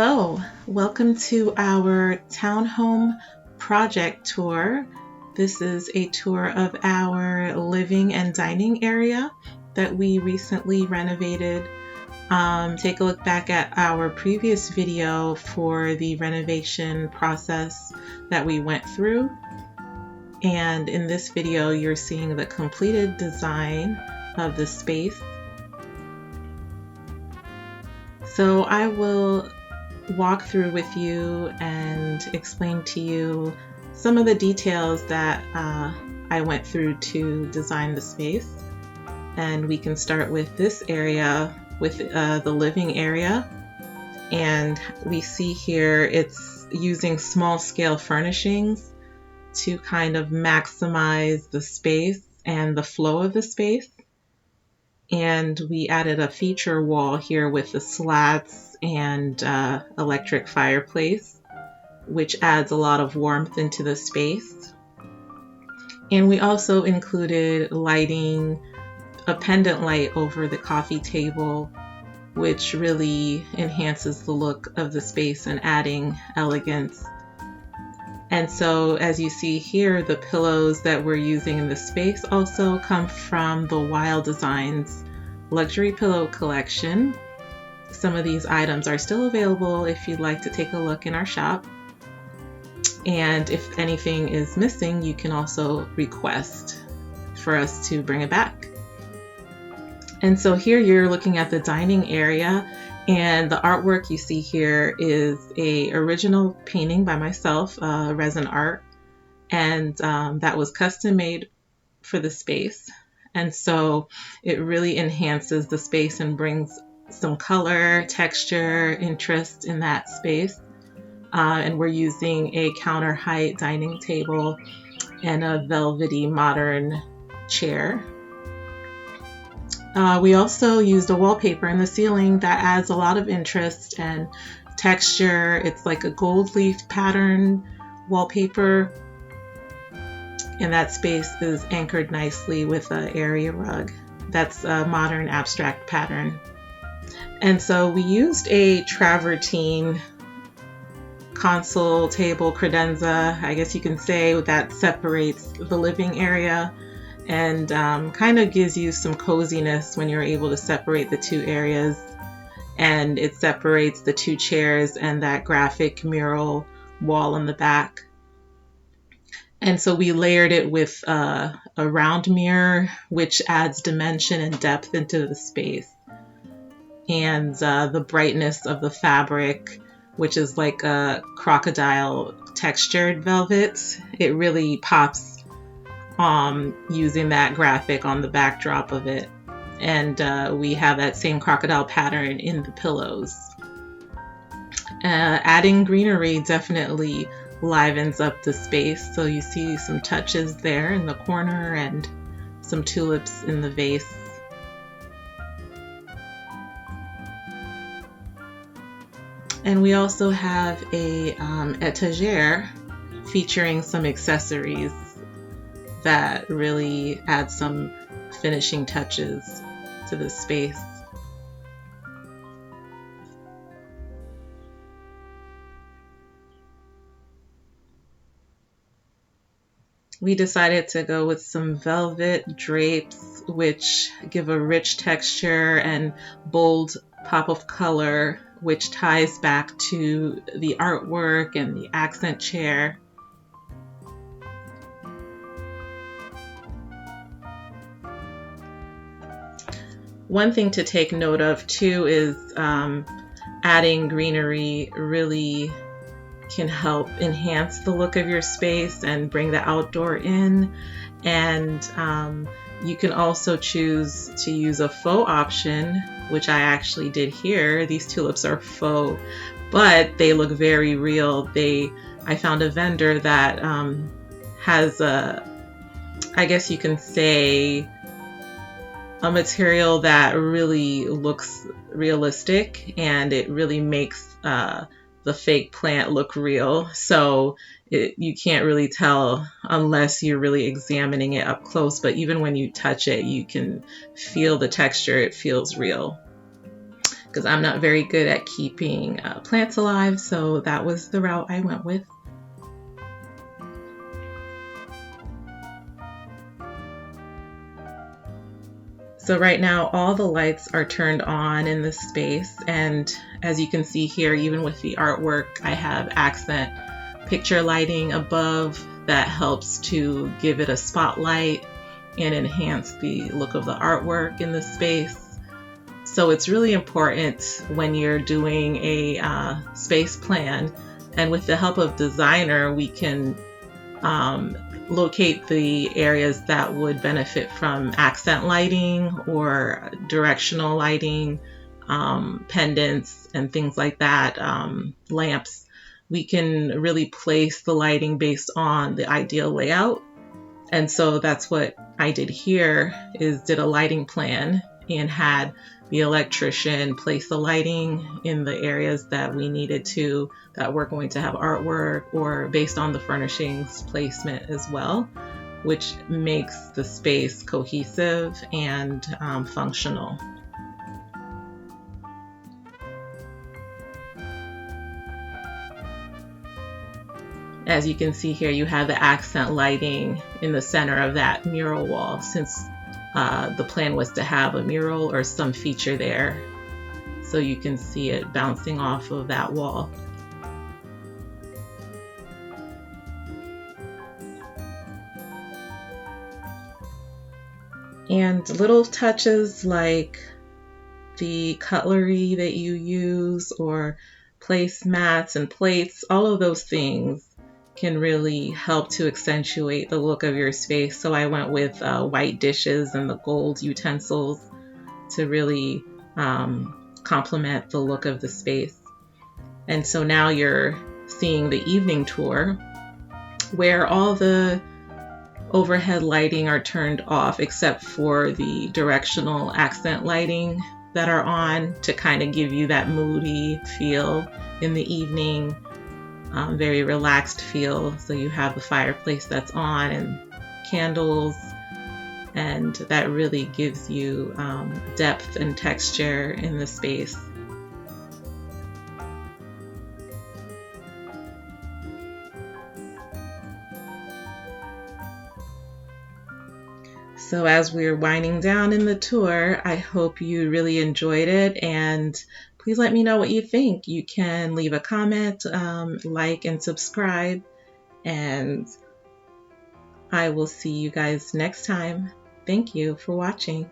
Hello, welcome to our townhome project tour. This is a tour of our living and dining area that we recently renovated. Take a look back at our previous video for the renovation process that we went through. And in this video, you're seeing the completed design of the space. So I will walk through with you and explain to you some of the details that I went through to design the space. And we can start with this area, with the living area. And we see here it's using small scale furnishings to kind of maximize the space and the flow of the space. And we added a feature wall here with the slats and electric fireplace, which adds a lot of warmth into the space. And we also included lighting, a pendant light over the coffee table, which really enhances the look of the space and adding elegance. And so as you see here, the pillows that we're using in the space also come from the YL Designs luxury pillow collection. Some of these items are still available if you'd like to take a look in our shop. And if anything is missing, you can also request for us to bring it back. And so here you're looking at the dining area, and the artwork you see here is a original painting by myself, resin art, and that was custom made for the space. And so it really enhances the space and brings some color, texture, interest in that space. And we're using a counter height dining table and a velvety modern chair. We also used a wallpaper in the ceiling that adds a lot of interest and texture. It's like a gold leaf pattern wallpaper, and that space is anchored nicely with an area rug. That's a modern abstract pattern. And so we used a travertine console table credenza, I guess you can say, that separates the living area and kind of gives you some coziness when you're able to separate the two areas. And it separates the two chairs and that graphic mural wall in the back. And so we layered it with a round mirror, which adds dimension and depth into the space. And the brightness of the fabric, which is like a crocodile textured velvet, it really pops using that graphic on the backdrop of it. And we have that same crocodile pattern in the pillows. Adding greenery definitely livens up the space. So you see some touches there in the corner and some tulips in the vase. And we also have a etagere featuring some accessories that really add some finishing touches to the space. We decided to go with some velvet drapes, which give a rich texture and bold pop of color, which ties back to the artwork and the accent chair. One thing to take note of too is adding greenery really can help enhance the look of your space and bring the outdoor in. And you can also choose to use a faux option, which I actually did here. These tulips are faux, but they look very real. I found a vendor that has I guess you can say, a material that really looks realistic, and it really makes the fake plant look real. So you can't really tell unless you're really examining it up close, but even when you touch it, you can feel the texture. It feels real. because I'm not very good at keeping plants alive, so that was the route I went with. So right now all the lights are turned on in this space, and as you can see here, even with the artwork, I have accent picture lighting above that helps to give it a spotlight and enhance the look of the artwork in the space. So it's really important when you're doing a space plan, and with the help of designer, we can locate the areas that would benefit from accent lighting or directional lighting, pendants and things like that, lamps. We can really place the lighting based on the ideal layout. And so that's what I did here, is did a lighting plan and had the electrician place the lighting in the areas that we needed to, that we're going to have artwork, or based on the furnishings placement as well, which makes the space cohesive and functional. As you can see here, you have the accent lighting in the center of that mural wall, since the plan was to have a mural or some feature there, so you can see it bouncing off of that wall. And little touches like the cutlery that you use, or placemats and plates, all of those things can really help to accentuate the look of your space. So I went with white dishes and the gold utensils to really complement the look of the space. And so now you're seeing the evening tour, where all the overhead lighting are turned off except for the directional accent lighting that are on to kind of give you that moody feel in the evening, very relaxed feel. So you have the fireplace that's on and candles, and that really gives you depth and texture in the space. So as we're winding down in the tour, I hope you really enjoyed it, and please let me know what you think. You can leave a comment, like and subscribe, and I will see you guys next time. Thank you for watching.